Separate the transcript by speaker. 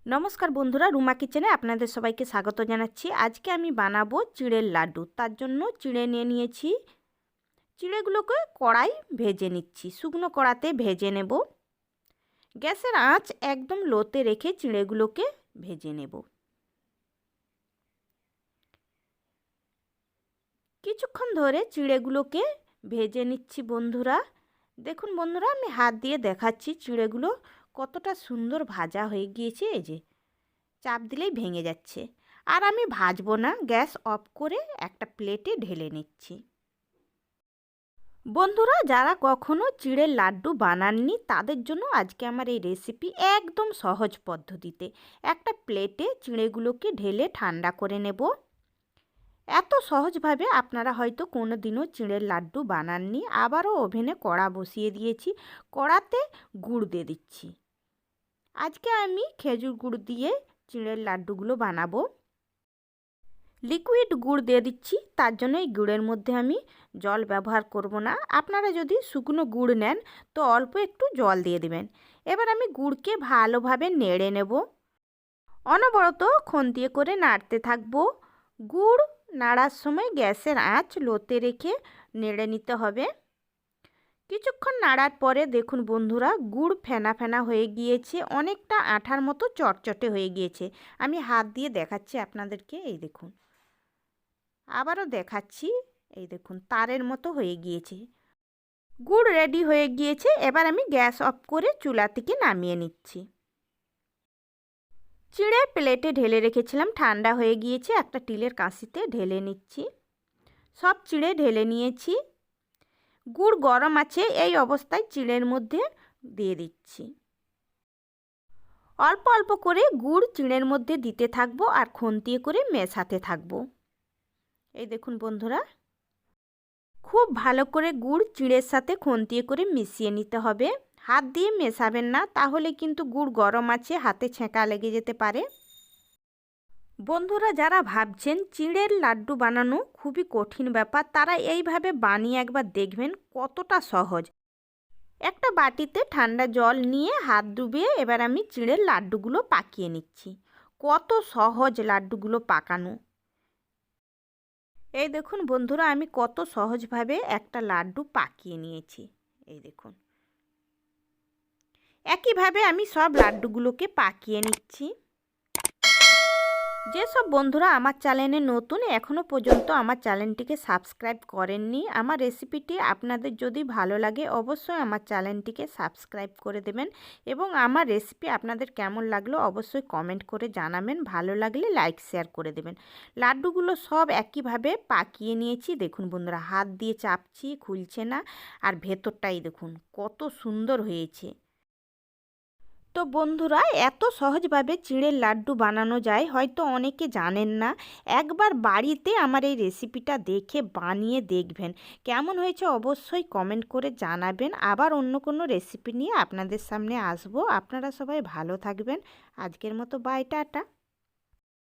Speaker 1: নমস্কার বন্ধুরা, রুমা কিচেনে আপনাদের সবাইকে স্বাগত জানাচ্ছি। আজকে আমি বানাবো চিড়ের লাড্ডু। তার জন্য চিড়ে নিয়ে নিয়েছি। চিড়েগুলোকে কড়াই ভেজে নিচ্ছি, শুকনো কড়াতে ভেজে নেব। গ্যাসের আঁচ একদম লোতে রেখে চিড়েগুলোকে ভেজে নেব। কিছুক্ষণ ধরে চিড়েগুলোকে ভেজে নিচ্ছি বন্ধুরা। দেখুন বন্ধুরা, আমি হাত দিয়ে দেখাচ্ছি চিড়েগুলো কতটা সুন্দর ভাজা হয়ে গিয়েছে। এই যে চাপ দিলেই ভেঙে যাচ্ছে। আর আমি ভাজবো না, গ্যাস অফ করে একটা প্লেটে ঢেলে নিচ্ছি। বন্ধুরা, যারা কখনো চিড়ের লাড্ডু বানাননি তাদের জন্য আজকে আমার এই রেসিপি একদম সহজ পদ্ধতিতে। একটা প্লেটে চিড়েগুলোকে ঢেলে ঠান্ডা করে নেব। এত সহজভাবে আপনারা হয়তো কোনো দিনও চিড়ের লাড্ডু বানাননি। আবারও ওভেনে কড়া বসিয়ে দিয়েছি। কড়াতে গুড় দিয়ে দিচ্ছি। আজকে আমি খেজুর গুড় দিয়ে চিড়ের লাড্ডুগুলো বানাবো। লিকুইড গুড় দিয়ে দিচ্ছি, তার জন্য এই গুড়ের মধ্যে আমি জল ব্যবহার করব না। আপনারা যদি শুকনো গুড় নেন তো অল্প একটু জল দিয়ে দেবেন। এবার আমি গুড়কে ভালোভাবে নেড়ে নেব। অনবরত খুন্তিয়ে করে নাড়তে থাকবো। গুড় নাড়ার সময় গ্যাসের আঁচ লোতে রেখে নেড়ে নিতে হবে। কিছুক্ষণ নাড়ার পরে দেখুন বন্ধুরা, গুড় ফেনা ফেনা হয়ে গিয়েছে, অনেকটা আঠার মতো চটচটে হয়ে গিয়েছে। আমি হাত দিয়ে দেখাচ্ছি আপনাদেরকে, এই দেখুন। আবারও দেখাচ্ছি, এই দেখুন তারের মতো হয়ে গিয়েছে। গুড় রেডি হয়ে গিয়েছে। এবার আমি গ্যাস অফ করে চুলা থেকে নামিয়ে নিচ্ছি। চিড়ে প্লেটে ঢেলে রেখেছিলাম, ঠান্ডা হয়ে গিয়েছে। একটা স্টিলের কাঁচিতে ঢেলে নিচ্ছি। সব চিড়ে ঢেলে নিয়েছি। গুড় গরম আছে, এই অবস্থায় চিড়ের মধ্যে দিয়ে দিচ্ছি। অল্প অল্প করে গুড় চিড়ের মধ্যে দিতে থাকবো আর খুন্তিয়ে করে মেশাতে থাকবো। এই দেখুন বন্ধুরা, খুব ভালো করে গুড় চিড়ের সাথে খুন্তিয়ে করে মিশিয়ে নিতে হবে। হাত দিয়ে মেশাবেন না, তাহলে কিন্তু গুড় গরম আছে, হাতে ছেঁকা লেগে যেতে পারে। বন্ধুরা, যারা ভাবছেন চিড়ের লাড্ডু বানানো খুবই কঠিন ব্যাপার, তারা এইভাবে বানিয়ে একবার দেখবেন কতটা সহজ। একটা বাটিতে ঠান্ডা জল নিয়ে হাত ডুবিয়ে এবার আমি চিড়ের লাড্ডুগুলো পাকিয়ে নিচ্ছি। কত সহজ লাড্ডুগুলো পাকানো। এই দেখুন বন্ধুরা, আমি কত সহজভাবে একটা লাড্ডু পাকিয়ে নিয়েছি। এই দেখুন, একইভাবে আমি সব লাড্ডুগুলোকে পাকিয়ে নিচ্ছি। যেসব বন্ধুরা আমার চ্যানেলে নতুন, এখনও পর্যন্ত আমার চ্যানেলটিকে সাবস্ক্রাইব করেননি, আমার রেসিপিটি আপনাদের যদি ভালো লাগে অবশ্যই আমার চ্যানেলটিকে সাবস্ক্রাইব করে দেবেন। এবং আমার রেসিপি আপনাদের কেমন লাগলো অবশ্যই কমেন্ট করে জানাবেন। ভালো লাগলে লাইক শেয়ার করে দেবেন। লাড্ডুগুলো সব একইভাবে পাকিয়ে নিয়েছি। দেখুন বন্ধুরা, হাত দিয়ে চাপছি, খুলছে না। আর ভেতরটাই দেখুন কত সুন্দর হয়েছে। তো বন্ধুরা, এত সহজভাবে চিড়ের লাড্ডু বানানো যায় হয়তো অনেকে জানেন না। একবার বাড়িতে আমার এই রেসিপিটা দেখে বানিয়ে দেখবেন। কেমন হয়েছে অবশ্যই কমেন্ট করে জানাবেন। আবার অন্য কোনো রেসিপি নিয়ে আপনাদের সামনে আসবো। আপনারা সবাই ভালো থাকবেন। আজকের মতো বাই, টাটা।